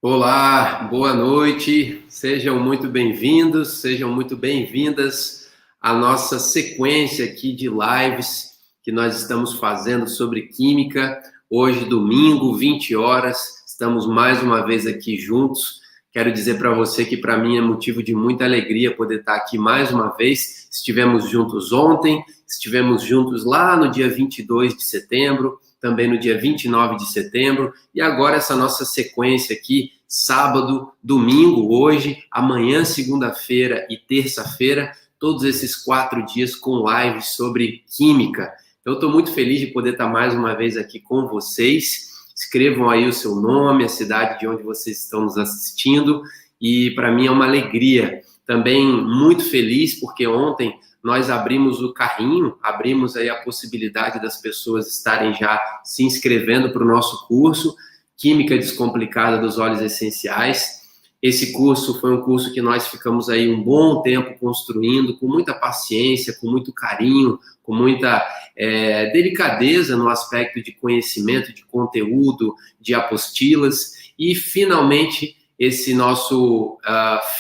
Olá, boa noite, sejam muito bem-vindos, sejam muito bem-vindas à nossa sequência aqui de lives que nós estamos fazendo sobre química. Hoje, domingo, 20 horas, estamos mais uma vez aqui juntos. Quero dizer para você que para mim é motivo de muita alegria poder estar aqui mais uma vez. Estivemos juntos ontem, estivemos juntos lá no dia 22 de setembro, também no dia 29 de setembro, e agora essa nossa sequência aqui, sábado, domingo, hoje, amanhã, segunda-feira e terça-feira, todos esses 4 dias com lives sobre química. Então, eu estou muito feliz de poder estar mais uma vez aqui com vocês. Escrevam aí o seu nome, a cidade de onde vocês estão nos assistindo, e para mim é uma alegria. Também muito feliz porque ontem nós abrimos o carrinho, abrimos aí a possibilidade das pessoas estarem já se inscrevendo para o nosso curso, Química Descomplicada dos Óleos Essenciais. Esse curso foi um curso que nós ficamos aí um bom tempo construindo, com muita paciência, com muito carinho, com muita delicadeza no aspecto de conhecimento, de conteúdo, de apostilas, e finalmente esse nosso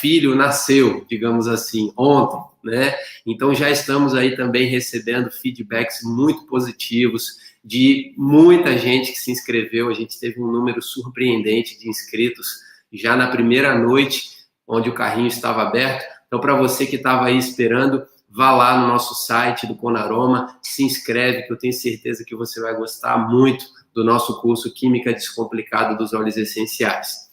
filho nasceu, digamos assim, ontem, né? Então já estamos aí também recebendo feedbacks muito positivos de muita gente que se inscreveu. A gente teve um número surpreendente de inscritos já na primeira noite, onde o carrinho estava aberto. Então, para você que estava aí esperando, vá lá no nosso site do Conaroma, se inscreve, que eu tenho certeza que você vai gostar muito do nosso curso Química Descomplicada dos Óleos Essenciais.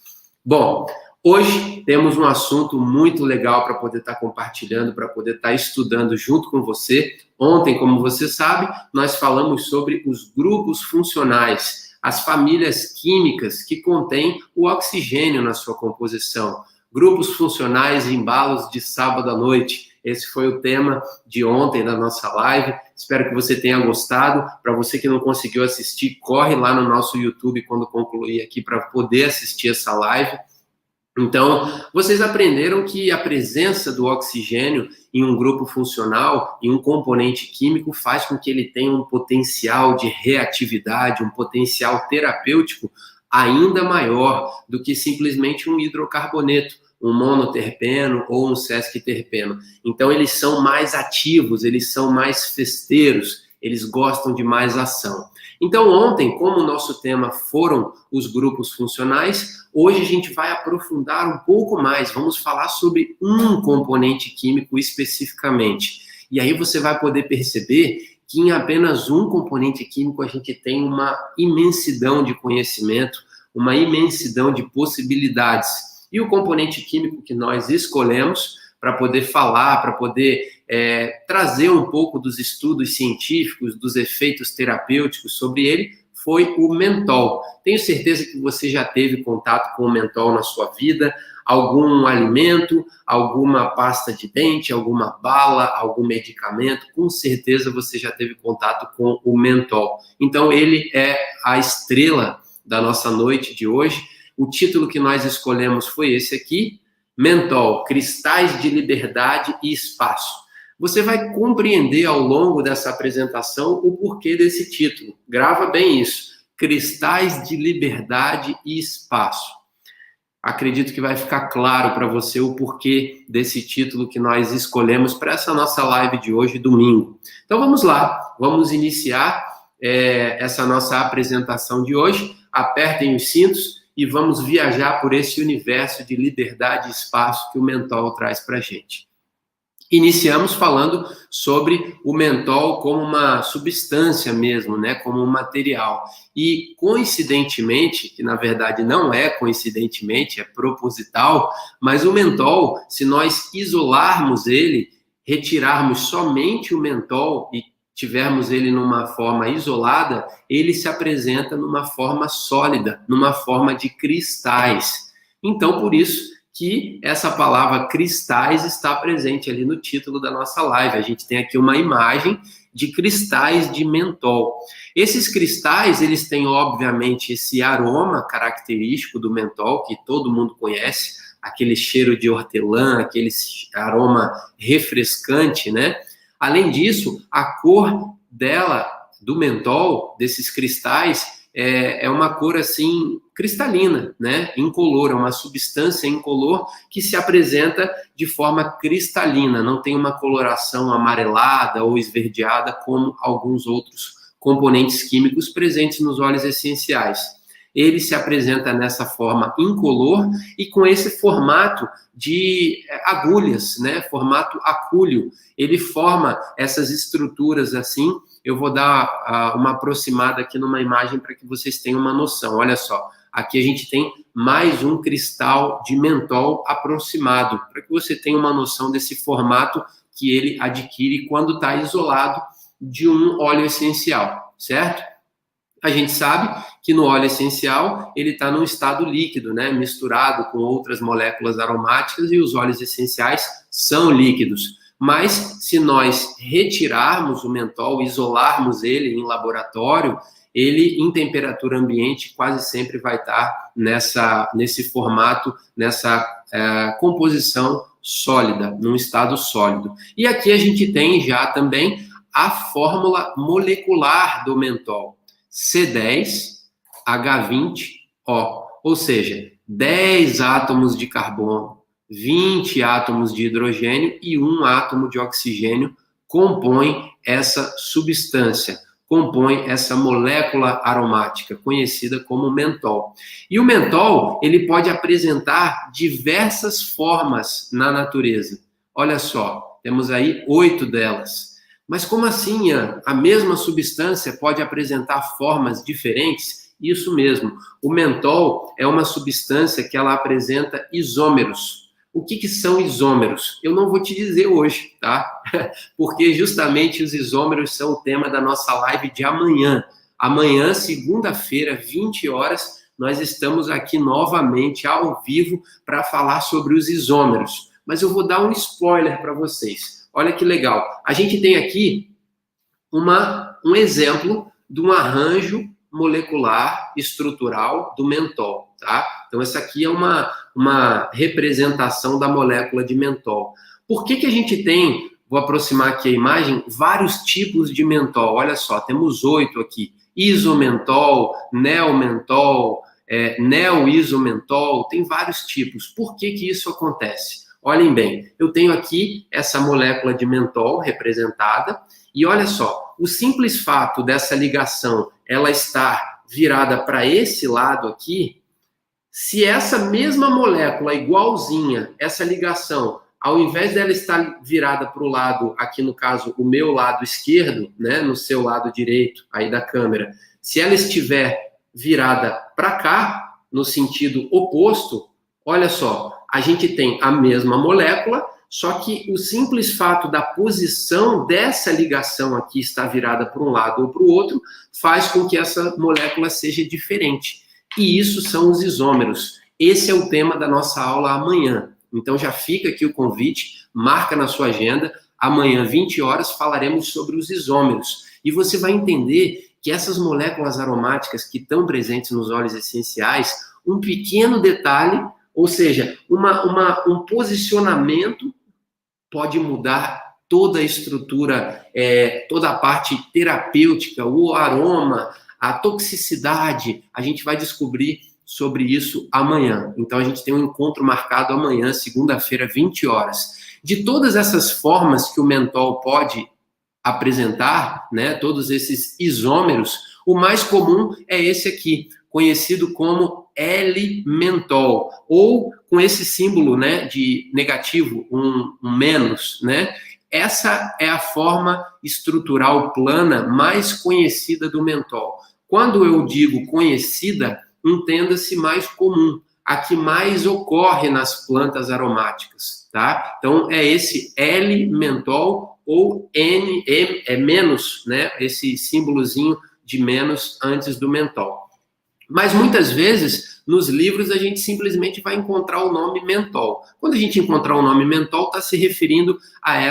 Bom, hoje temos um assunto muito legal para poder estar compartilhando, para poder estar estudando junto com você. Ontem, como você sabe, nós falamos sobre os grupos funcionais, as famílias químicas que contêm o oxigênio na sua composição. Grupos funcionais e embalos de sábado à noite. Esse foi o tema de ontem da nossa live. Espero que você tenha gostado. Para você que não conseguiu assistir, corre lá no nosso YouTube quando concluir aqui para poder assistir essa live. Então, vocês aprenderam que a presença do oxigênio em um grupo funcional, em um componente químico, faz com que ele tenha um potencial de reatividade, um potencial terapêutico ainda maior do que simplesmente um hidrocarboneto, um monoterpeno ou um sesquiterpeno. Então, eles são mais ativos, eles são mais festeiros, eles gostam de mais ação. Então, ontem, como o nosso tema foram os grupos funcionais, hoje a gente vai aprofundar um pouco mais, vamos falar sobre um componente químico especificamente. E aí você vai poder perceber que em apenas um componente químico a gente tem uma imensidão de conhecimento, uma imensidão de possibilidades. E o componente químico que nós escolhemos para poder falar, para poder trazer um pouco dos estudos científicos, dos efeitos terapêuticos sobre ele, foi o mentol. Tenho certeza que você já teve contato com o mentol na sua vida, algum alimento, alguma pasta de dente, alguma bala, algum medicamento, com certeza você já teve contato com o mentol. Então, ele é a estrela da nossa noite de hoje. O título que nós escolhemos foi esse aqui, Mentol, Cristais de Liberdade e Espaço. Você vai compreender ao longo dessa apresentação o porquê desse título. Grava bem isso. Cristais de Liberdade e Espaço. Acredito que vai ficar claro para você o porquê desse título que nós escolhemos para essa nossa live de hoje, domingo. Então vamos lá, vamos iniciar essa nossa apresentação de hoje. Apertem os cintos e vamos viajar por esse universo de liberdade e espaço que o mentol traz para a gente. Iniciamos falando sobre o mentol como uma substância mesmo, né, como um material. E, coincidentemente, que na verdade não é coincidentemente, é proposital, mas o mentol, se nós isolarmos ele, retirarmos somente o mentol e tivermos ele numa forma isolada, ele se apresenta numa forma sólida, numa forma de cristais. Então, por isso que essa palavra cristais está presente ali no título da nossa live. A gente tem aqui uma imagem de cristais de mentol. Esses cristais, eles têm, obviamente, esse aroma característico do mentol, que todo mundo conhece, aquele cheiro de hortelã, aquele aroma refrescante, né? Além disso, a cor dela, do mentol, desses cristais, é uma cor assim cristalina, né? Incolor, é uma substância incolor que se apresenta de forma cristalina, não tem uma coloração amarelada ou esverdeada como alguns outros componentes químicos presentes nos óleos essenciais. Ele se apresenta nessa forma incolor e com esse formato de agulhas, né? Formato acúleo. Ele forma essas estruturas assim. Eu vou dar uma aproximada aqui numa imagem para que vocês tenham uma noção. Olha só, aqui a gente tem mais um cristal de mentol aproximado, para que você tenha uma noção desse formato que ele adquire quando está isolado de um óleo essencial, certo? A gente sabe que no óleo essencial ele está num estado líquido, né? Misturado com outras moléculas aromáticas, e os óleos essenciais são líquidos. Mas se nós retirarmos o mentol, isolarmos ele em laboratório, ele em temperatura ambiente quase sempre vai estar nesse formato, nessa composição sólida, num estado sólido. E aqui a gente tem já também a fórmula molecular do mentol. C10H20O, ou seja, 10 átomos de carbono, 20 átomos de hidrogênio e 1 átomo de oxigênio compõem essa substância, compõem essa molécula aromática, conhecida como mentol. E o mentol, ele pode apresentar diversas formas na natureza. Olha só, temos aí 8 delas. Mas como assim a mesma substância pode apresentar formas diferentes? Isso mesmo, o mentol é uma substância que ela apresenta isômeros. O que são isômeros? Eu não vou te dizer hoje, tá? Porque justamente os isômeros são o tema da nossa live de amanhã. Amanhã, segunda-feira, 20 horas, nós estamos aqui novamente ao vivo para falar sobre os isômeros. Mas eu vou dar um spoiler para vocês. Olha que legal. A gente tem aqui um exemplo de um arranjo molecular estrutural do mentol, tá? Então, essa aqui é uma representação da molécula de mentol. Por que a gente tem, vou aproximar aqui a imagem, vários tipos de mentol? Olha só, temos 8 aqui. Isomentol, neomentol, neoisomentol, tem vários tipos. Por que isso acontece? Olhem bem, eu tenho aqui essa molécula de mentol representada, e olha só, o simples fato dessa ligação ela estar virada para esse lado aqui, se essa mesma molécula igualzinha, essa ligação, ao invés dela estar virada para o lado, aqui no caso, o meu lado esquerdo, né, no seu lado direito aí da câmera, se ela estiver virada para cá, no sentido oposto, olha só, a gente tem a mesma molécula, só que o simples fato da posição dessa ligação aqui estar virada para um lado ou para o outro faz com que essa molécula seja diferente. E isso são os isômeros. Esse é o tema da nossa aula amanhã. Então já fica aqui o convite, marca na sua agenda. Amanhã, 20 horas, falaremos sobre os isômeros. E você vai entender que essas moléculas aromáticas que estão presentes nos óleos essenciais, um pequeno detalhe, ou seja, um posicionamento pode mudar toda a estrutura, toda a parte terapêutica, o aroma, a toxicidade. A gente vai descobrir sobre isso amanhã. Então, a gente tem um encontro marcado amanhã, segunda-feira, 20 horas. De todas essas formas que o mentol pode apresentar, né, todos esses isômeros, o mais comum é esse aqui, conhecido como L-mentol, ou com esse símbolo, né, de negativo, um menos, né? Essa é a forma estrutural plana mais conhecida do mentol. Quando eu digo conhecida, entenda-se mais comum, a que mais ocorre nas plantas aromáticas, tá? Então, é esse L-mentol ou N, é menos, né? Esse símbolozinho de menos antes do mentol. Mas muitas vezes, nos livros, a gente simplesmente vai encontrar o nome mentol. Quando a gente encontrar o nome mentol, está se referindo a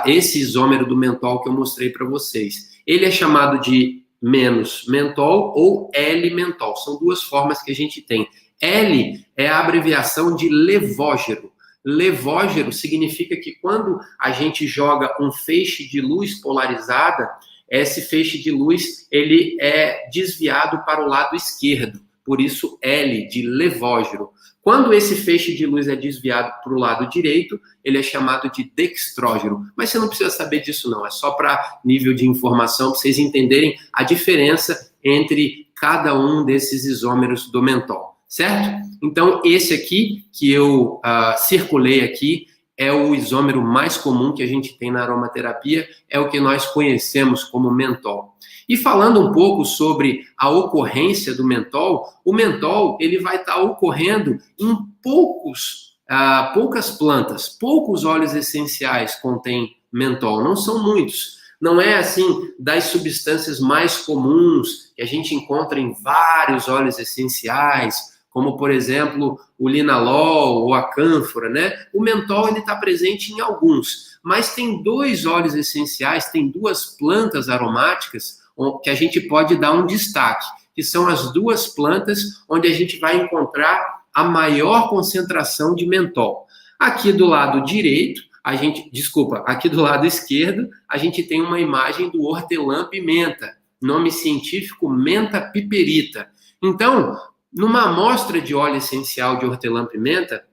esse isômero do mentol que eu mostrei para vocês. Ele é chamado de menos mentol ou L-mentol. São duas formas que a gente tem. L é a abreviação de levógero. Levógero significa que quando a gente joga um feixe de luz polarizada, esse feixe de luz ele é desviado para o lado esquerdo, por isso L de levógiro. Quando esse feixe de luz é desviado para o lado direito, ele é chamado de dextrógeno. Mas você não precisa saber disso não, é só para nível de informação, para vocês entenderem a diferença entre cada um desses isômeros do mentol, certo? Então, esse aqui que eu circulei aqui é o isômero mais comum que a gente tem na aromaterapia, é o que nós conhecemos como mentol. E falando um pouco sobre a ocorrência do mentol, o mentol ele vai estar ocorrendo em poucas plantas, poucos óleos essenciais contêm mentol, não são muitos. Não é assim das substâncias mais comuns que a gente encontra em vários óleos essenciais, como, por exemplo, o linalol ou a cânfora, né? O mentol ele está presente em alguns, mas tem 2 óleos essenciais, tem 2 plantas aromáticas que a gente pode dar um destaque, que são as 2 plantas onde a gente vai encontrar a maior concentração de mentol. Aqui do lado direito, aqui do lado esquerdo, a gente tem uma imagem do hortelã-pimenta, nome científico menta piperita. Então, numa amostra de óleo essencial de hortelã-pimenta,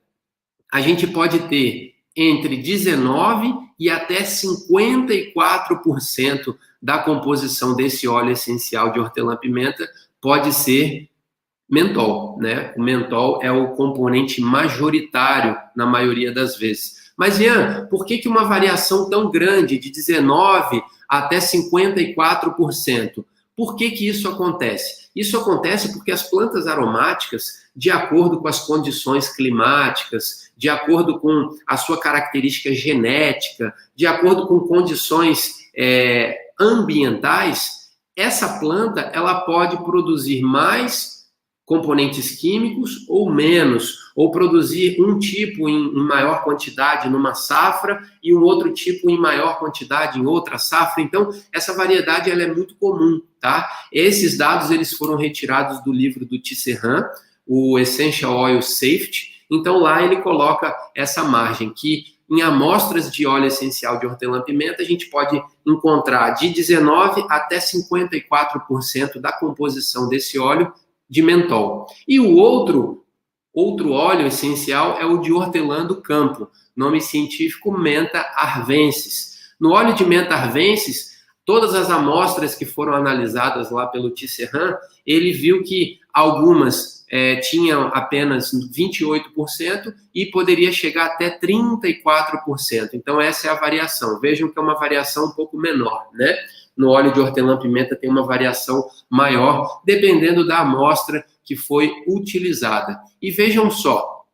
a gente pode ter entre 19% e até 54% da composição desse óleo essencial de hortelã-pimenta pode ser mentol, né? O mentol é o componente majoritário na maioria das vezes. Mas, Ian, por que uma variação tão grande, de 19% até 54%? Por que isso acontece? Isso acontece porque as plantas aromáticas, de acordo com as condições climáticas, de acordo com a sua característica genética, de acordo com condições ambientais, essa planta ela pode produzir mais componentes químicos ou menos, ou produzir um tipo em maior quantidade numa safra e um outro tipo em maior quantidade em outra safra. Então, essa variedade ela é muito comum, tá? Esses dados eles foram retirados do livro do Tisserand, o Essential Oil Safety. Então, lá ele coloca essa margem que em amostras de óleo essencial de hortelã-pimenta a gente pode encontrar de 19% até 54% da composição desse óleo de mentol. E o outro óleo essencial é o de hortelã do campo, nome científico menta arvensis. No óleo de menta arvensis, todas as amostras que foram analisadas lá pelo Tisserand, ele viu que algumas tinham apenas 28% e poderia chegar até 34%. Então essa é a variação. Vejam que é uma variação um pouco menor, né? No óleo de hortelã-pimenta tem uma variação maior, dependendo da amostra que foi utilizada. E vejam só,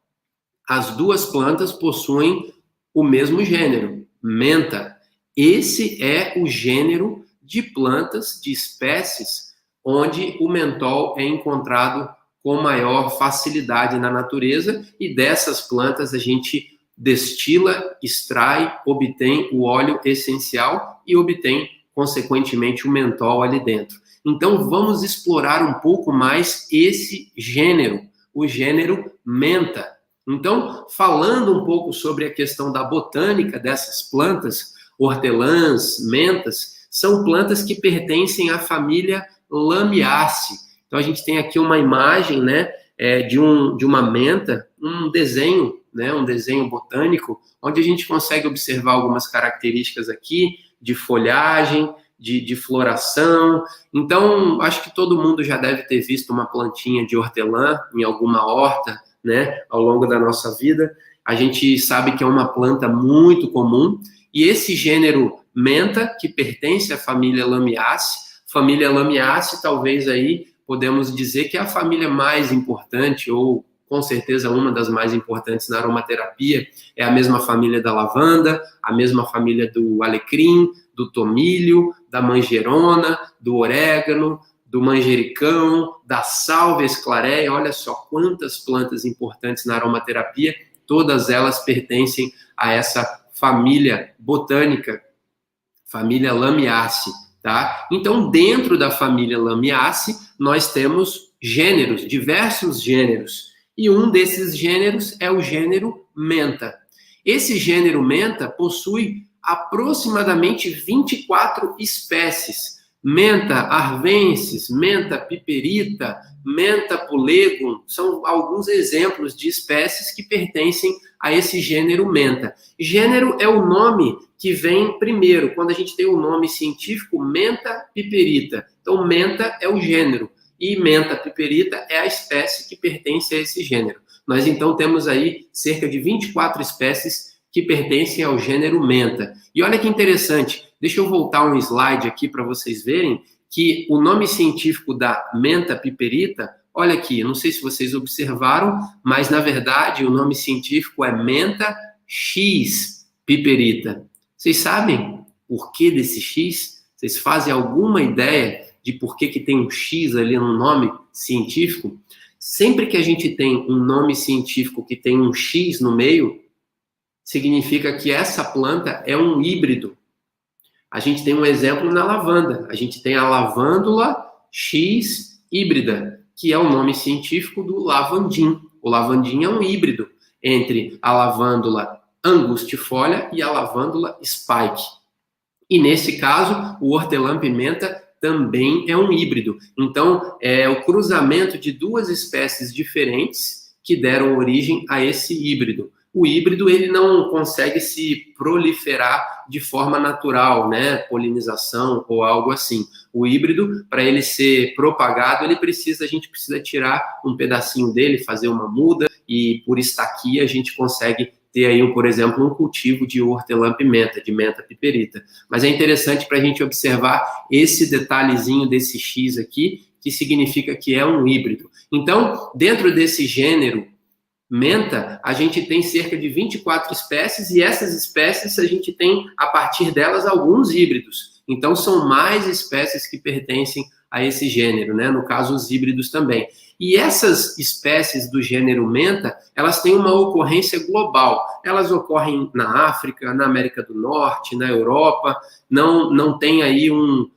as 2 plantas possuem o mesmo gênero, menta. Esse é o gênero de plantas, de espécies, onde o mentol é encontrado com maior facilidade na natureza, e dessas plantas a gente destila, extrai, obtém o óleo essencial e obtém consequentemente o mentol ali dentro. Então vamos explorar um pouco mais esse gênero, o gênero menta. Então, falando um pouco sobre a questão da botânica dessas plantas, hortelãs, mentas, são plantas que pertencem à família Lamiaceae. Então a gente tem aqui uma imagem, né, de uma menta, um desenho, né, um desenho botânico, onde a gente consegue observar algumas características aqui, de folhagem, de floração. Então, acho que todo mundo já deve ter visto uma plantinha de hortelã em alguma horta, né, ao longo da nossa vida. A gente sabe que é uma planta muito comum, e esse gênero menta, que pertence à família Lamiaceae, talvez aí podemos dizer que é a família mais importante, ou com certeza uma das mais importantes na aromaterapia. É a mesma família da lavanda, a mesma família do alecrim, do tomilho, da manjerona, do orégano, do manjericão, da sálvia esclareia. Olha só quantas plantas importantes na aromaterapia, todas elas pertencem a essa família botânica, família Lamiaceae, tá? Então, dentro da família Lamiaceae, nós temos gêneros, diversos gêneros, e um desses gêneros é o gênero menta. Esse gênero menta possui aproximadamente 24 espécies. Menta arvensis, menta piperita, menta pulegum, são alguns exemplos de espécies que pertencem a esse gênero menta. Gênero é o nome que vem primeiro, quando a gente tem o nome científico menta piperita. Então, menta é o gênero e menta piperita é a espécie que pertence a esse gênero. Nós, então, temos aí cerca de 24 espécies que pertencem ao gênero menta. E olha que interessante, deixa eu voltar um slide aqui para vocês verem que o nome científico da menta piperita, olha aqui, não sei se vocês observaram, mas na verdade o nome científico é menta X piperita. Vocês sabem por que desse X? Vocês fazem alguma ideia de por que tem um X ali no nome científico? Sempre que a gente tem um nome científico que tem um X no meio, significa que essa planta é um híbrido. A gente tem um exemplo na lavanda. A gente tem a lavândula X híbrida, que é o nome científico do lavandim. O lavandim é um híbrido entre a lavândula angustifolia e a lavândula spike. E nesse caso, o hortelã-pimenta também é um híbrido. Então, é o cruzamento de duas espécies diferentes que deram origem a esse híbrido. O híbrido ele não consegue se proliferar de forma natural, né? Polinização ou algo assim. O híbrido, para ele ser propagado, a gente precisa tirar um pedacinho dele, fazer uma muda, e por estaquia a gente consegue ter aí, por exemplo, um cultivo de hortelã-pimenta, de menta piperita. Mas é interessante para a gente observar esse detalhezinho desse X aqui, que significa que é um híbrido. Então, dentro desse gênero menta, a gente tem cerca de 24 espécies, e essas espécies a gente tem, a partir delas, alguns híbridos. Então, são mais espécies que pertencem a esse gênero, né? No caso, os híbridos também. E essas espécies do gênero menta, elas têm uma ocorrência global. Elas ocorrem na África, na América do Norte, na Europa, não tem aí um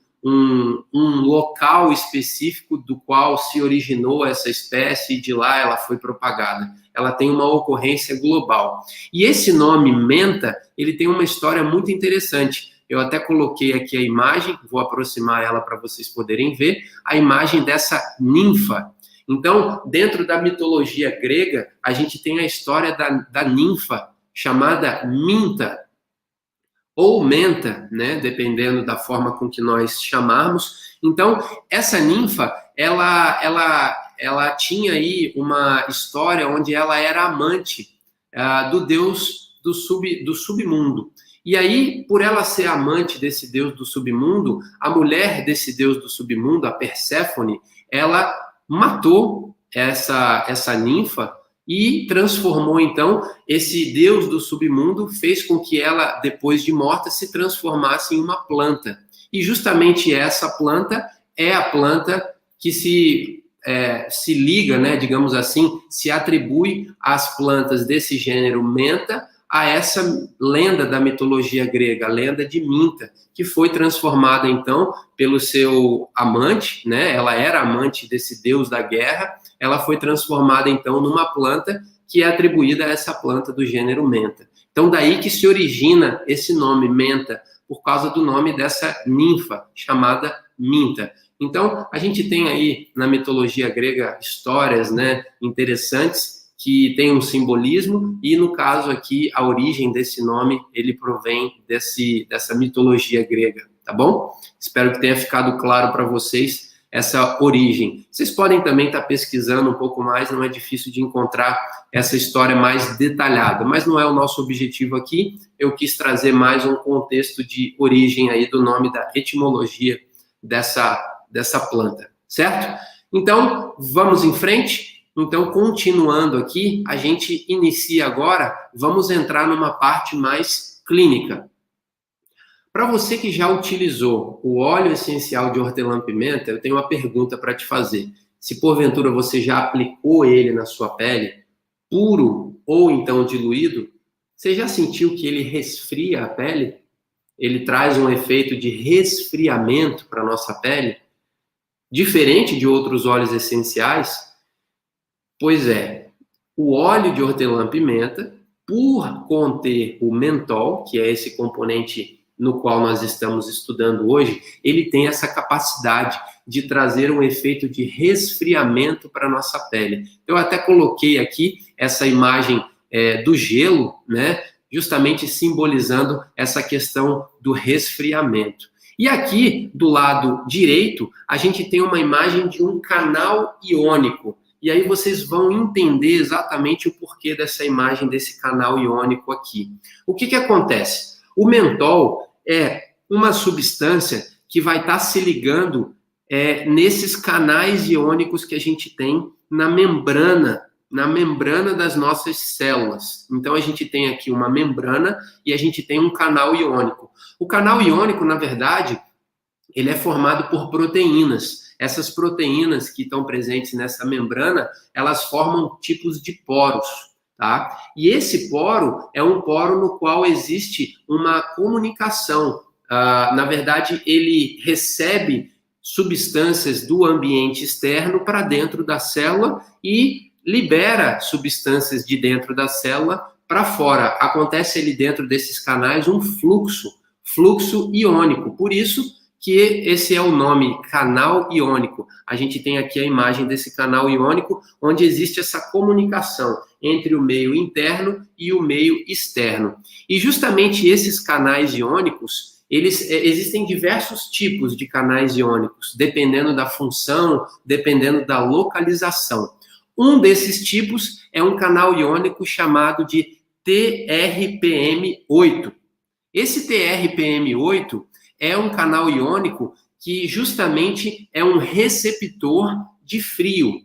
local específico do qual se originou essa espécie e de lá ela foi propagada. Ela tem uma ocorrência global. E esse nome menta, ele tem uma história muito interessante. Eu até coloquei aqui a imagem, vou aproximar ela para vocês poderem ver, a imagem dessa ninfa. Então, dentro da mitologia grega, a gente tem a história da ninfa, chamada Minta, ou Menta, né, dependendo da forma com que nós chamarmos. Então, essa ninfa, ela tinha aí uma história onde ela era amante do deus do submundo. E aí, por ela ser amante desse deus do submundo, a mulher desse deus do submundo, a Perséfone, ela matou essa ninfa e transformou, então, esse deus do submundo, fez com que ela, depois de morta, se transformasse em uma planta. E justamente essa planta é a planta que se liga, né, digamos assim, se atribui às plantas desse gênero menta, a essa lenda da mitologia grega, a lenda de Minta, que foi transformada, então, pelo seu amante, né? Ela era amante desse deus da guerra, ela foi transformada, então, numa planta que é atribuída a essa planta do gênero menta. Então, daí que se origina esse nome, menta, por causa do nome dessa ninfa, chamada Minta. Então, a gente tem aí, na mitologia grega, histórias, né, interessantes, que tem um simbolismo, e no caso aqui, a origem desse nome, ele provém dessa mitologia grega, tá bom? Espero que tenha ficado claro para vocês essa origem. Vocês podem também estar pesquisando um pouco mais, não é difícil de encontrar essa história mais detalhada, mas não é o nosso objetivo aqui. Eu quis trazer mais um contexto de origem aí do nome, da etimologia dessa planta, certo? Então, vamos em frente. Então, continuando aqui, a gente inicia agora, vamos entrar numa parte mais clínica. Para você que já utilizou o óleo essencial de hortelã-pimenta, eu tenho uma pergunta para te fazer. Se porventura você já aplicou ele na sua pele, puro ou então diluído, você já sentiu que ele resfria a pele? Ele traz um efeito de resfriamento para a nossa pele? Diferente de outros óleos essenciais? Pois é, o óleo de hortelã-pimenta, por conter o mentol, que é esse componente no qual nós estamos estudando hoje, ele tem essa capacidade de trazer um efeito de resfriamento para a nossa pele. Eu até coloquei aqui essa imagem do gelo, né? Justamente simbolizando essa questão do resfriamento. E aqui, do lado direito, a gente tem uma imagem de um canal iônico. E aí vocês vão entender exatamente o porquê dessa imagem desse canal iônico aqui. O que acontece? O mentol é uma substância que vai estar se ligando nesses canais iônicos que a gente tem na membrana das nossas células. Então, a gente tem aqui uma membrana e a gente tem um canal iônico. O canal iônico, na verdade, ele é formado por proteínas. Essas proteínas que estão presentes nessa membrana, elas formam tipos de poros, tá? E esse poro é um poro no qual existe uma comunicação. Na verdade, ele recebe substâncias do ambiente externo para dentro da célula e libera substâncias de dentro da célula para fora. Acontece ali dentro desses canais um fluxo iônico. Por isso que esse é o nome, canal iônico. A gente tem aqui a imagem desse canal iônico, onde existe essa comunicação entre o meio interno e o meio externo. E justamente esses canais iônicos, existem diversos tipos de canais iônicos, dependendo da função, dependendo da localização. Um desses tipos é um canal iônico chamado de TRPM8. Esse TRPM8 é um canal iônico que justamente é um receptor de frio.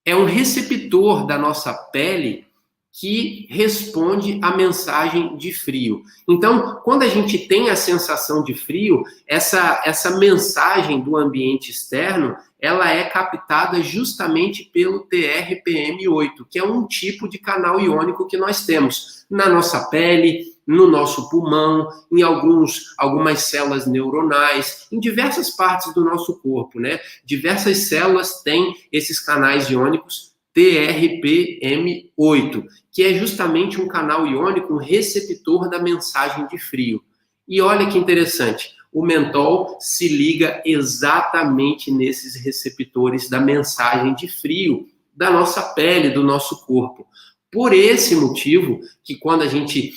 É um receptor da nossa pele que responde à mensagem de frio. Então, quando a gente tem a sensação de frio, essa mensagem do ambiente externo, ela é captada justamente pelo TRPM8, que é um tipo de canal iônico que nós temos na nossa pele, no nosso pulmão, em algumas células neuronais, em diversas partes do nosso corpo, né? Diversas células têm esses canais iônicos TRPM8, que é justamente um canal iônico, um receptor da mensagem de frio. E olha que interessante, o mentol se liga exatamente nesses receptores da mensagem de frio da nossa pele, do nosso corpo. Por esse motivo, que quando a gente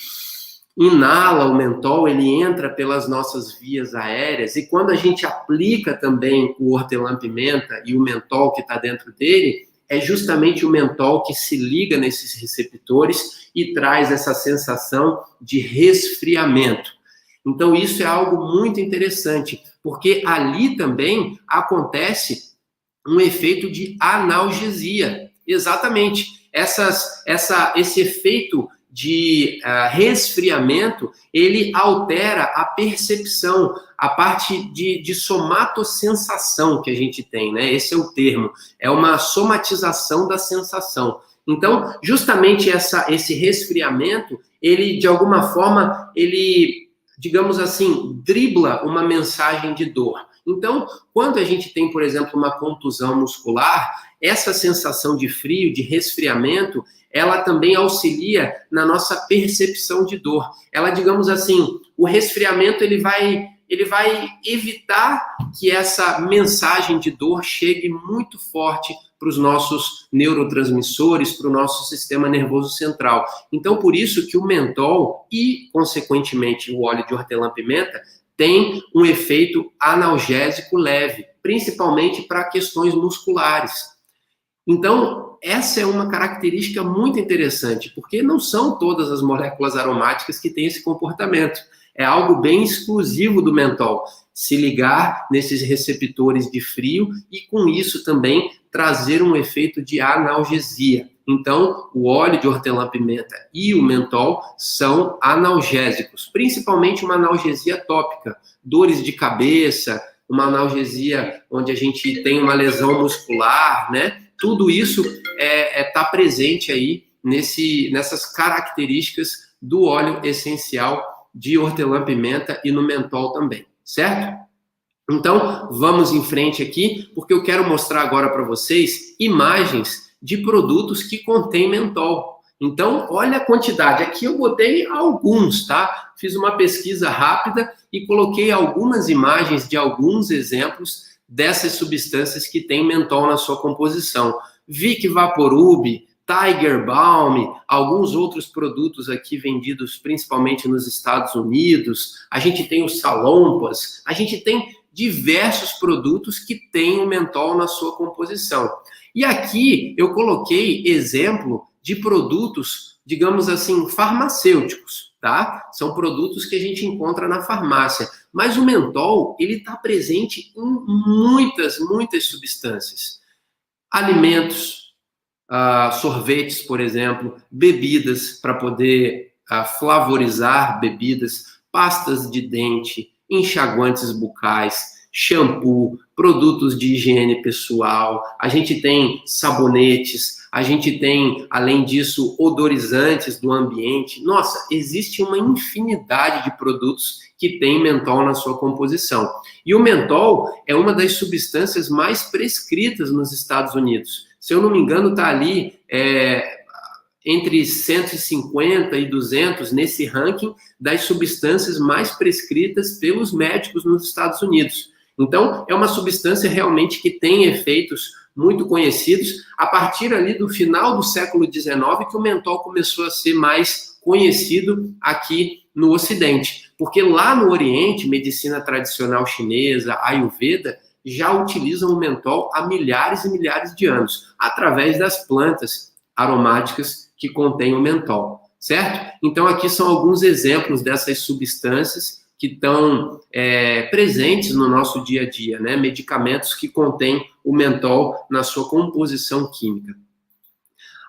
inala o mentol, ele entra pelas nossas vias aéreas, e quando a gente aplica também o hortelã-pimenta e o mentol que está dentro dele, é justamente o mentol que se liga nesses receptores e traz essa sensação de resfriamento. Então, isso é algo muito interessante, porque ali também acontece um efeito de analgesia. Exatamente. Esse efeito de resfriamento, ele altera a percepção, a parte de somatossensação que a gente tem, né? Esse é o termo. É uma somatização da sensação. Então, justamente esse resfriamento, ele, de alguma forma, ele, digamos assim, dribla uma mensagem de dor. Então, quando a gente tem, por exemplo, uma contusão muscular, essa sensação de frio, de resfriamento, ela também auxilia na nossa percepção de dor. Ela, digamos assim, o resfriamento ele vai evitar que essa mensagem de dor chegue muito forte para os nossos neurotransmissores, para o nosso sistema nervoso central. Então, por isso que o mentol e, consequentemente, o óleo de hortelã-pimenta tem um efeito analgésico leve, principalmente para questões musculares. Então, essa é uma característica muito interessante, porque não são todas as moléculas aromáticas que têm esse comportamento. É algo bem exclusivo do mentol, se ligar nesses receptores de frio e, com isso, também trazer um efeito de analgesia. Então, o óleo de hortelã-pimenta e o mentol são analgésicos, principalmente uma analgesia tópica, dores de cabeça, uma analgesia onde a gente tem uma lesão muscular, né? Tudo isso está presente aí nessas características do óleo essencial de hortelã-pimenta e no mentol também, certo? Então, vamos em frente aqui, porque eu quero mostrar agora para vocês imagens de produtos que contêm mentol. Então, olha a quantidade. Aqui eu botei alguns, tá? Fiz uma pesquisa rápida e coloquei algumas imagens de alguns exemplos dessas substâncias que têm mentol na sua composição. Vic Vaporub, Tiger Balm, alguns outros produtos aqui vendidos principalmente nos Estados Unidos. A gente tem os Salompas, a gente tem diversos produtos que têm o mentol na sua composição. E aqui eu coloquei exemplo de produtos, digamos assim, farmacêuticos, tá? São produtos que a gente encontra na farmácia. Mas o mentol, ele está presente em muitas substâncias. Alimentos, sorvetes, por exemplo, bebidas para poder flavorizar bebidas, pastas de dente, enxaguantes bucais, shampoo, produtos de higiene pessoal, a gente tem sabonetes, a gente tem, além disso, odorizantes do ambiente. Nossa, existe uma infinidade de produtos que tem mentol na sua composição. E o mentol é uma das substâncias mais prescritas nos Estados Unidos. Se eu não me engano, está ali entre 150 e 200 nesse ranking das substâncias mais prescritas pelos médicos nos Estados Unidos. Então, é uma substância realmente que tem efeitos muito conhecidos. A partir ali do final do século XIX, que o mentol começou a ser mais conhecido aqui no Ocidente. Porque lá no Oriente, medicina tradicional chinesa, Ayurveda, já utilizam o mentol há milhares e milhares de anos, através das plantas aromáticas que contêm o mentol, certo? Então, aqui são alguns exemplos dessas substâncias que estão presentes no nosso dia a dia, né? Medicamentos que contêm o mentol na sua composição química.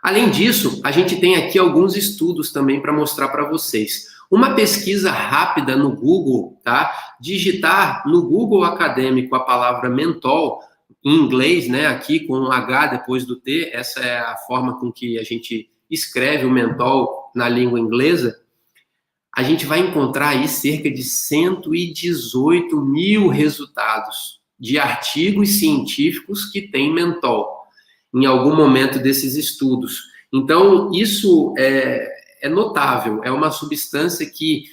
Além disso, a gente tem aqui alguns estudos também para mostrar para vocês. Uma pesquisa rápida no Google, tá? Digitar no Google acadêmico a palavra mentol, em inglês, né? Aqui com um H depois do T, essa é a forma com que a gente escreve o mentol na língua inglesa. A gente vai encontrar aí cerca de 118 mil resultados de artigos científicos que têm mentol em algum momento desses estudos. Então, isso é notável, é uma substância que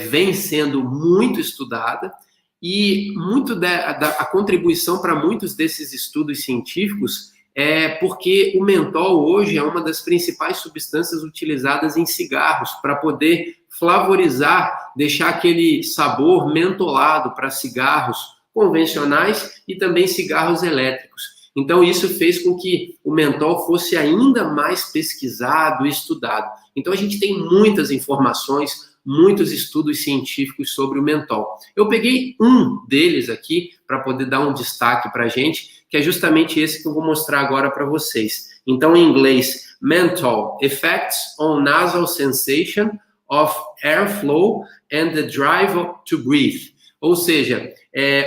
vem sendo muito estudada e muito a contribuição para muitos desses estudos científicos é porque o mentol hoje é uma das principais substâncias utilizadas em cigarros para poder flavorizar, deixar aquele sabor mentolado para cigarros convencionais e também cigarros elétricos. Então, isso fez com que o mentol fosse ainda mais pesquisado e estudado. Então, a gente tem muitas informações, muitos estudos científicos sobre o mentol. Eu peguei um deles aqui para poder dar um destaque para a gente, que é justamente esse que eu vou mostrar agora para vocês. Então, em inglês, Menthol, Effects on Nasal Sensation of Airflow and the Drive to Breathe. Ou seja,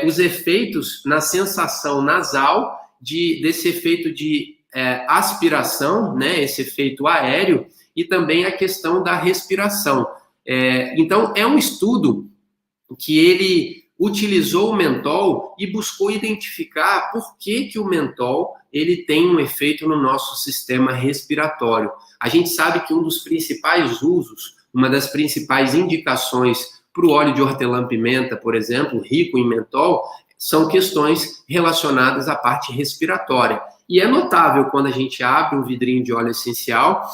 os efeitos na sensação nasal desse efeito de aspiração, né, esse efeito aéreo, e também a questão da respiração. Então, é um estudo que ele utilizou o mentol e buscou identificar por que o mentol ele tem um efeito no nosso sistema respiratório. A gente sabe que um dos principais usos, uma das principais indicações para o óleo de hortelã-pimenta, por exemplo, rico em mentol, são questões relacionadas à parte respiratória. E é notável quando a gente abre um vidrinho de óleo essencial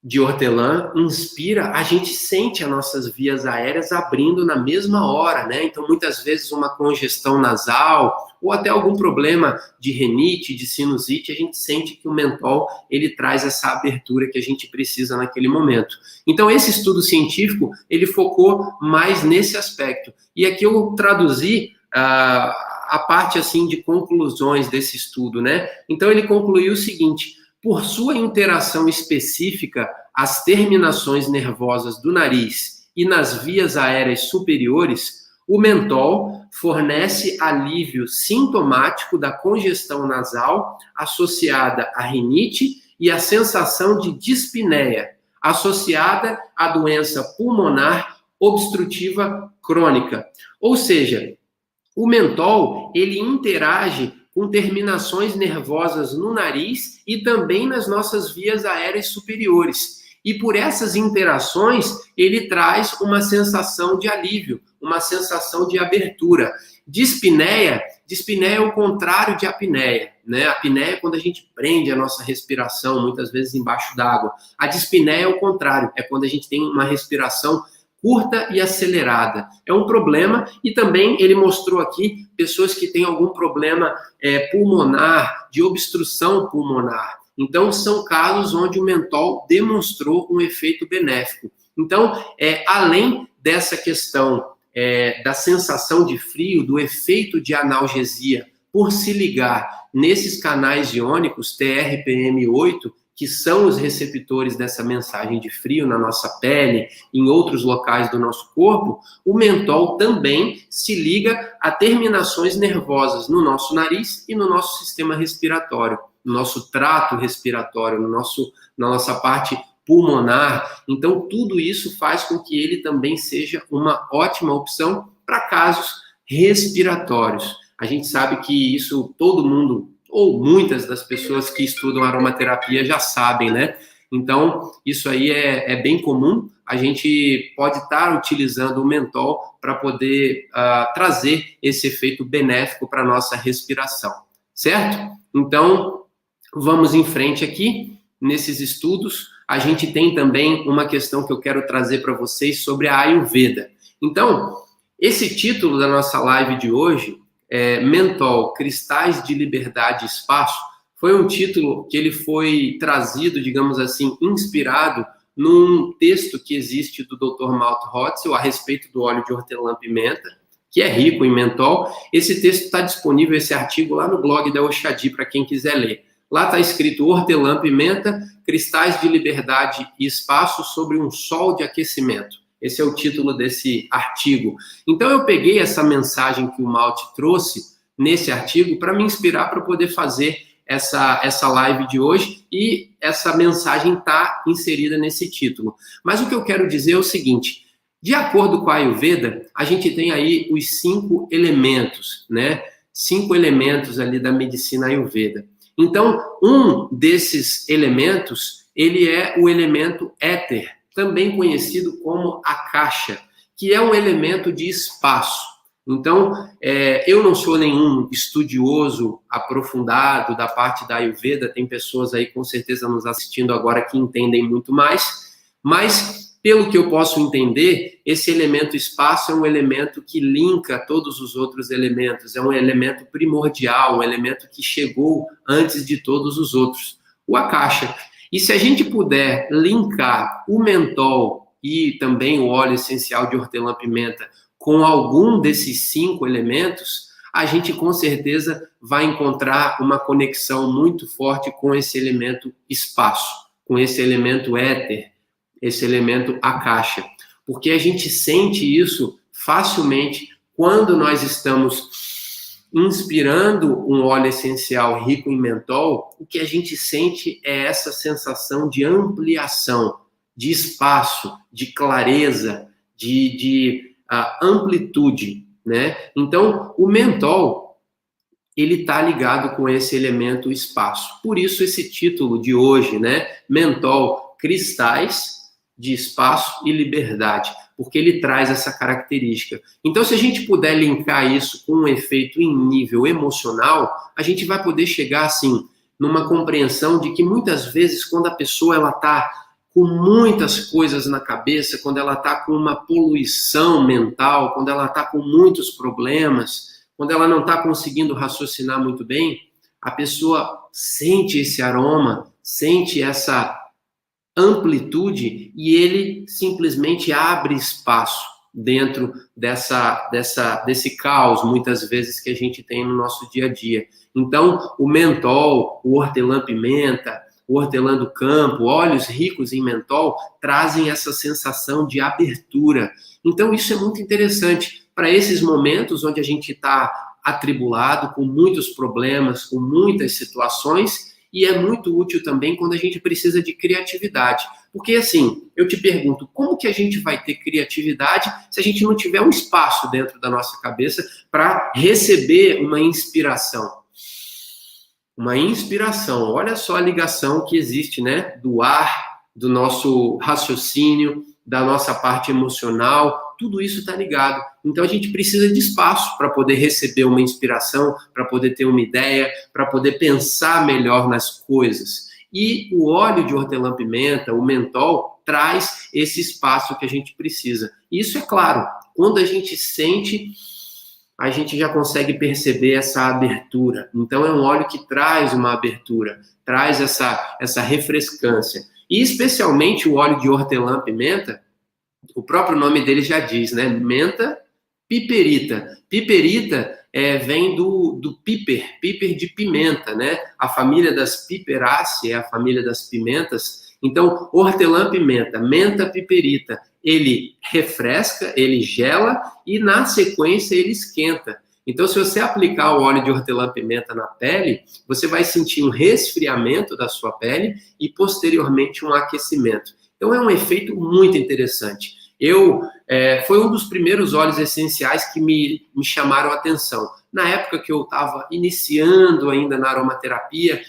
de hortelã, inspira, a gente sente as nossas vias aéreas abrindo na mesma hora, né? Então, muitas vezes, uma congestão nasal ou até algum problema de rinite, de sinusite, a gente sente que o mentol, ele traz essa abertura que a gente precisa naquele momento. Então, esse estudo científico, ele focou mais nesse aspecto. E aqui eu traduzi a parte, assim, de conclusões desse estudo, né? Então, ele concluiu o seguinte: por sua interação específica às terminações nervosas do nariz e nas vias aéreas superiores, o mentol fornece alívio sintomático da congestão nasal associada à rinite e à sensação de dispneia, associada à doença pulmonar obstrutiva crônica. Ou seja, o mentol, ele interage com terminações nervosas no nariz e também nas nossas vias aéreas superiores. E por essas interações, ele traz uma sensação de alívio, uma sensação de abertura. Dispneia é o contrário de apneia, né? A apneia é quando a gente prende a nossa respiração, muitas vezes embaixo d'água. A dispneia é o contrário, é quando a gente tem uma respiração curta e acelerada. É um problema, e também ele mostrou aqui pessoas que têm algum problema pulmonar, de obstrução pulmonar. Então, são casos onde o mentol demonstrou um efeito benéfico. Então, além dessa questão da sensação de frio, do efeito de analgesia, por se ligar nesses canais iônicos TRPM8, que são os receptores dessa mensagem de frio na nossa pele, em outros locais do nosso corpo, o mentol também se liga a terminações nervosas no nosso nariz e no nosso sistema respiratório, no nosso trato respiratório, na nossa parte pulmonar. Então, tudo isso faz com que ele também seja uma ótima opção para casos respiratórios. A gente sabe que isso todo mundo, ou muitas das pessoas que estudam aromaterapia já sabem, né? Então, isso aí é bem comum. A gente pode estar utilizando o mentol para poder trazer esse efeito benéfico para a nossa respiração, certo? Então, vamos em frente aqui, nesses estudos. A gente tem também uma questão que eu quero trazer para vocês sobre a Ayurveda. Então, esse título da nossa live de hoje, Mentol, Cristais de Liberdade e Espaço, foi um título que ele foi trazido, digamos assim, inspirado num texto que existe do Dr. Malte Hotzel a respeito do óleo de hortelã-pimenta, que é rico em mentol. Esse texto está disponível, esse artigo, lá no blog da Oxadi, para quem quiser ler. Lá está escrito hortelã-pimenta, cristais de liberdade e espaço sobre um sol de aquecimento. Esse é o título desse artigo. Então, eu peguei essa mensagem que o Malte trouxe nesse artigo para me inspirar para poder fazer essa live de hoje, e essa mensagem está inserida nesse título. Mas o que eu quero dizer é o seguinte: de acordo com a Ayurveda, a gente tem aí os 5 elementos, né? 5 elementos ali da medicina Ayurveda. Então, um desses elementos, ele é o elemento éter, também conhecido como akasha, que é um elemento de espaço. Então, eu não sou nenhum estudioso aprofundado da parte da Ayurveda, tem pessoas aí com certeza nos assistindo agora que entendem muito mais, mas pelo que eu posso entender, esse elemento espaço é um elemento que linka todos os outros elementos, é um elemento primordial, um elemento que chegou antes de todos os outros, o akasha. E se a gente puder linkar o mentol e também o óleo essencial de hortelã-pimenta com algum desses 5 elementos, a gente com certeza vai encontrar uma conexão muito forte com esse elemento espaço, com esse elemento éter, esse elemento akasha. Porque a gente sente isso facilmente quando nós estamos inspirando um óleo essencial rico em mentol. O que a gente sente é essa sensação de ampliação, de espaço, de clareza, de amplitude, né? Então, o mentol, ele está ligado com esse elemento espaço. Por isso, esse título de hoje, né? Mentol, cristais de espaço e liberdade, porque ele traz essa característica. Então, se a gente puder linkar isso com um efeito em nível emocional, a gente vai poder chegar, assim, numa compreensão de que muitas vezes, quando a pessoa ela está com muitas coisas na cabeça, quando ela está com uma poluição mental, quando ela está com muitos problemas, quando ela não está conseguindo raciocinar muito bem, a pessoa sente esse aroma, sente essa amplitude e ele simplesmente abre espaço dentro desse caos, muitas vezes, que a gente tem no nosso dia a dia. Então, o mentol, o hortelã-pimenta, o hortelã do campo, óleos ricos em mentol, trazem essa sensação de abertura. Então, isso é muito interessante para esses momentos onde a gente está atribulado, com muitos problemas, com muitas situações, e é muito útil também quando a gente precisa de criatividade. Porque, assim, eu te pergunto, como que a gente vai ter criatividade se a gente não tiver um espaço dentro da nossa cabeça para receber uma inspiração? uma inspiração. Olha só a ligação que existe, né? Do ar, do nosso raciocínio, da nossa parte emocional, tudo isso está ligado. Então a gente precisa de espaço para poder receber uma inspiração, para poder ter uma ideia, para poder pensar melhor nas coisas. E o óleo de hortelã-pimenta, o mentol, traz esse espaço que a gente precisa. Isso é claro, quando a gente sente, a gente já consegue perceber essa abertura. Então é um óleo que traz uma abertura, traz essa refrescância. E especialmente o óleo de hortelã-pimenta, o próprio nome dele já diz, né? Menta piperita. Piperita vem do piper de pimenta, né? A família das Piperaceae é a família das pimentas. Então, hortelã-pimenta, menta piperita, ele refresca, ele gela e, na sequência, ele esquenta. Então, se você aplicar o óleo de hortelã-pimenta na pele, você vai sentir um resfriamento da sua pele e, posteriormente, um aquecimento. Então, é um efeito muito interessante. Foi um dos primeiros óleos essenciais que me chamaram a atenção. Na época que eu estava iniciando ainda na aromaterapia,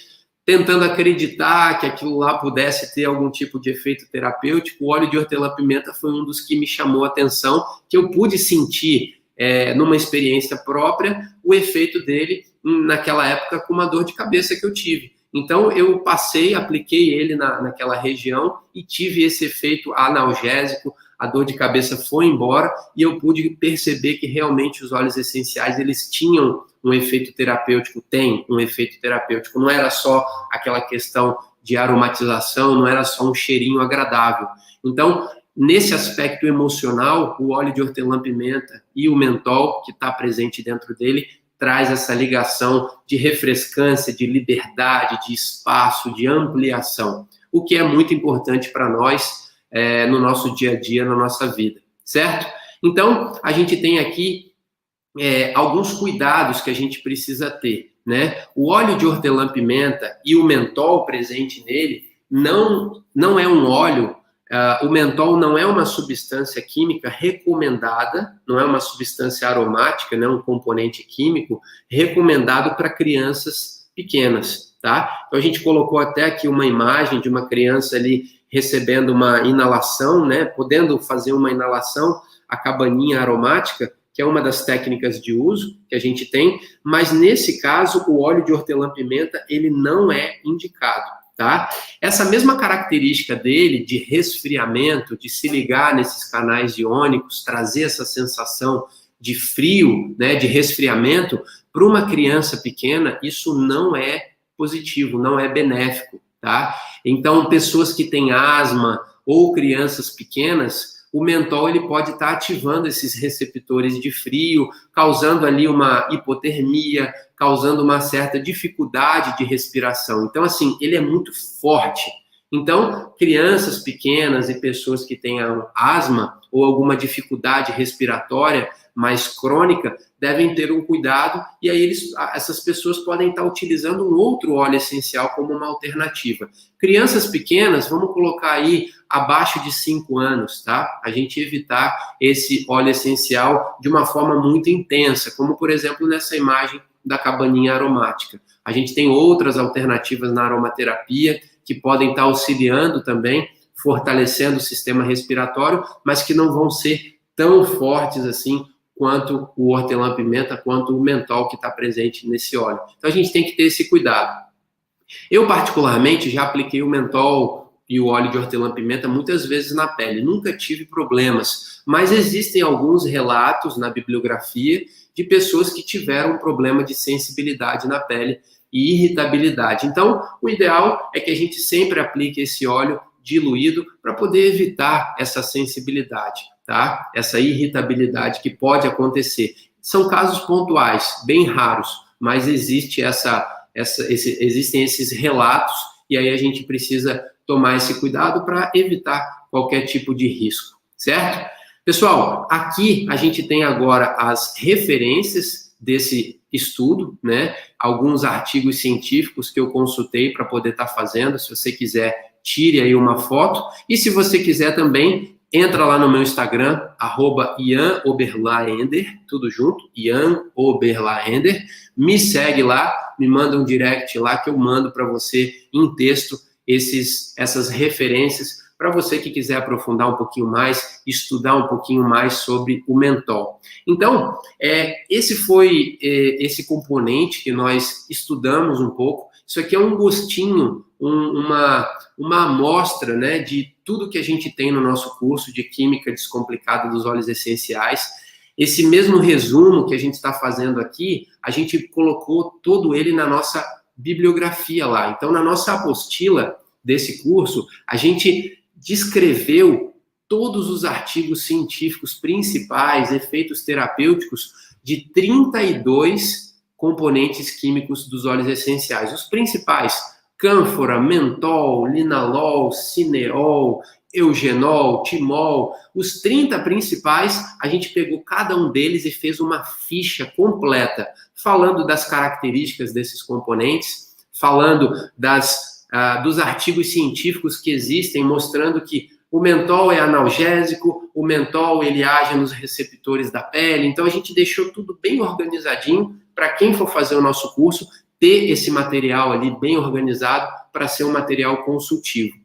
tentando acreditar que aquilo lá pudesse ter algum tipo de efeito terapêutico, o óleo de hortelã-pimenta foi um dos que me chamou a atenção, que eu pude sentir numa experiência própria o efeito dele naquela época com uma dor de cabeça que eu tive. Então, eu apliquei ele naquela região e tive esse efeito analgésico, a dor de cabeça foi embora e eu pude perceber que realmente os óleos essenciais, eles tinham um efeito terapêutico, tem um efeito terapêutico. Não era só aquela questão de aromatização, não era só um cheirinho agradável. Então, nesse aspecto emocional, o óleo de hortelã-pimenta e o mentol, que está presente dentro dele, traz essa ligação de refrescância, de liberdade, de espaço, de ampliação, o que é muito importante para nós no nosso dia a dia, na nossa vida, certo? Então, a gente tem aqui alguns cuidados que a gente precisa ter, né? O óleo de hortelã-pimenta e o mentol presente nele não é um óleo. O mentol não é uma substância química recomendada, não é uma substância aromática, não é um componente químico recomendado para crianças pequenas, tá? Então a gente colocou até aqui uma imagem de uma criança ali recebendo uma inalação, né? Podendo fazer uma inalação, a cabaninha aromática, que é uma das técnicas de uso que a gente tem, mas nesse caso o óleo de hortelã-pimenta ele não é indicado. Tá? Essa mesma característica dele de resfriamento, de se ligar nesses canais iônicos, trazer essa sensação de frio, né, de resfriamento, para uma criança pequena, isso não é positivo, não é benéfico. Tá? Então, pessoas que têm asma ou crianças pequenas, o mentol ele pode estar ativando esses receptores de frio, causando ali uma hipotermia, causando uma certa dificuldade de respiração. Então, assim, ele é muito forte. Então, crianças pequenas e pessoas que tenham asma ou alguma dificuldade respiratória mais crônica devem ter um cuidado e aí essas pessoas podem estar utilizando um outro óleo essencial como uma alternativa. Crianças pequenas, vamos colocar aí abaixo de 5 anos, tá? A gente evitar esse óleo essencial de uma forma muito intensa, como por exemplo nessa imagem da cabaninha aromática. A gente tem outras alternativas na aromaterapia que podem estar auxiliando também, fortalecendo o sistema respiratório, mas que não vão ser tão fortes assim quanto o hortelã-pimenta, quanto o mentol que está presente nesse óleo. Então a gente tem que ter esse cuidado. Eu, particularmente, já apliquei o mentol e o óleo de hortelã-pimenta muitas vezes na pele. Nunca tive problemas, mas existem alguns relatos na bibliografia de pessoas que tiveram um problema de sensibilidade na pele e irritabilidade. Então, o ideal é que a gente sempre aplique esse óleo diluído para poder evitar essa sensibilidade, tá? Essa irritabilidade que pode acontecer. São casos pontuais, bem raros, mas existem esses relatos e aí a gente precisa tomar esse cuidado para evitar qualquer tipo de risco, certo? Pessoal, aqui a gente tem agora as referências desse estudo, né? Alguns artigos científicos que eu consultei para poder estar fazendo. Se você quiser, tire aí uma foto. E se você quiser também, entra lá no meu Instagram, @IanOberlaender, tudo junto, IanOberlaender. Me segue lá, me manda um direct lá que eu mando para você em texto essas referências para você que quiser aprofundar um pouquinho mais, estudar um pouquinho mais sobre o mentol. Então, esse foi esse componente que nós estudamos um pouco. Isso aqui é um gostinho, uma amostra, né, de tudo que a gente tem no nosso curso de Química Descomplicada dos Óleos Essenciais. Esse mesmo resumo que a gente está fazendo aqui, a gente colocou todo ele na nossa bibliografia lá. Então, na nossa apostila desse curso, a gente descreveu todos os artigos científicos principais, efeitos terapêuticos de 32 componentes químicos dos óleos essenciais. Os principais: cânfora, mentol, linalol, cineol, eugenol, timol. Os 30 principais, a gente pegou cada um deles e fez uma ficha completa, falando das características desses componentes, falando dos artigos científicos que existem, mostrando que o mentol é analgésico, o mentol ele age nos receptores da pele. Então, a gente deixou tudo bem organizadinho para quem for fazer o nosso curso, ter esse material ali bem organizado para ser um material consultivo.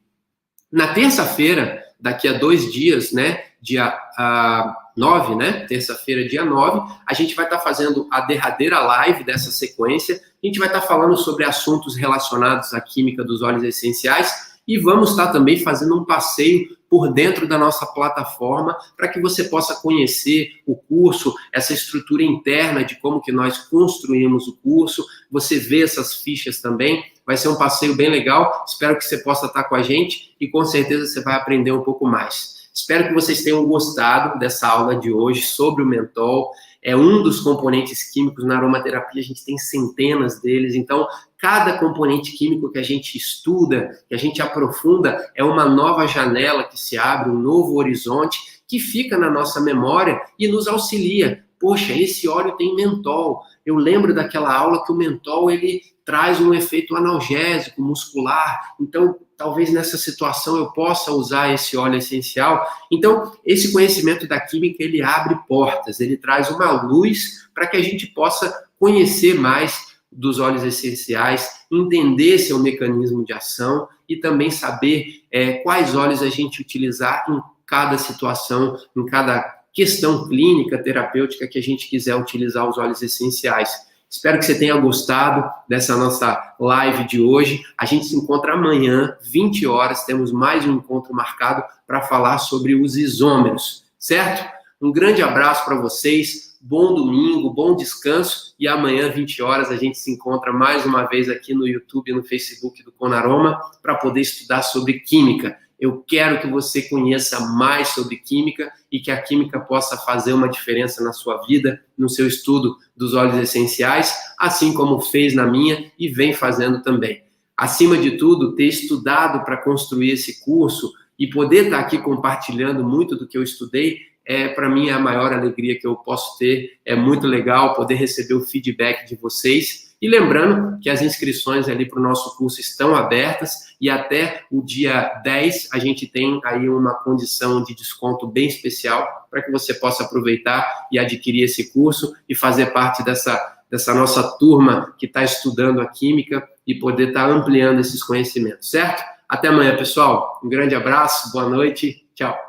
Na terça-feira, daqui a 2 dias, né, dia 9, né, terça-feira, dia 9, a gente vai estar fazendo a derradeira live dessa sequência. A gente vai estar falando sobre assuntos relacionados à química dos óleos essenciais e vamos estar também fazendo um passeio por dentro da nossa plataforma para que você possa conhecer o curso, essa estrutura interna de como que nós construímos o curso, você vê essas fichas também. Vai ser um passeio bem legal, espero que você possa estar com a gente e com certeza você vai aprender um pouco mais. Espero que vocês tenham gostado dessa aula de hoje sobre o mentol. É um dos componentes químicos na aromaterapia, a gente tem centenas deles, então cada componente químico que a gente estuda, que a gente aprofunda, é uma nova janela que se abre, um novo horizonte que fica na nossa memória e nos auxilia. Poxa, esse óleo tem mentol. Eu lembro daquela aula que o mentol ele traz um efeito analgésico, muscular. Então, talvez nessa situação eu possa usar esse óleo essencial. Então, esse conhecimento da química, ele abre portas, ele traz uma luz para que a gente possa conhecer mais dos óleos essenciais, entender seu mecanismo de ação e também saber quais óleos a gente utilizar em cada situação, em cada questão clínica, terapêutica que a gente quiser utilizar os óleos essenciais. Espero que você tenha gostado dessa nossa live de hoje. A gente se encontra amanhã, 20 horas, temos mais um encontro marcado para falar sobre os isômeros, certo? Um grande abraço para vocês, bom domingo, bom descanso e amanhã, 20 horas, a gente se encontra mais uma vez aqui no YouTube e no Facebook do Conaroma para poder estudar sobre química. Eu quero que você conheça mais sobre química e que a química possa fazer uma diferença na sua vida, no seu estudo dos óleos essenciais, assim como fez na minha e vem fazendo também. Acima de tudo, ter estudado para construir esse curso e poder estar aqui compartilhando muito do que eu estudei, para mim, a maior alegria que eu posso ter. É muito legal poder receber o feedback de vocês. E lembrando que as inscrições ali para o nosso curso estão abertas e até o dia 10 a gente tem aí uma condição de desconto bem especial para que você possa aproveitar e adquirir esse curso e fazer parte dessa nossa turma que está estudando a química e poder estar ampliando esses conhecimentos, certo? Até amanhã, pessoal. Um grande abraço, boa noite, tchau.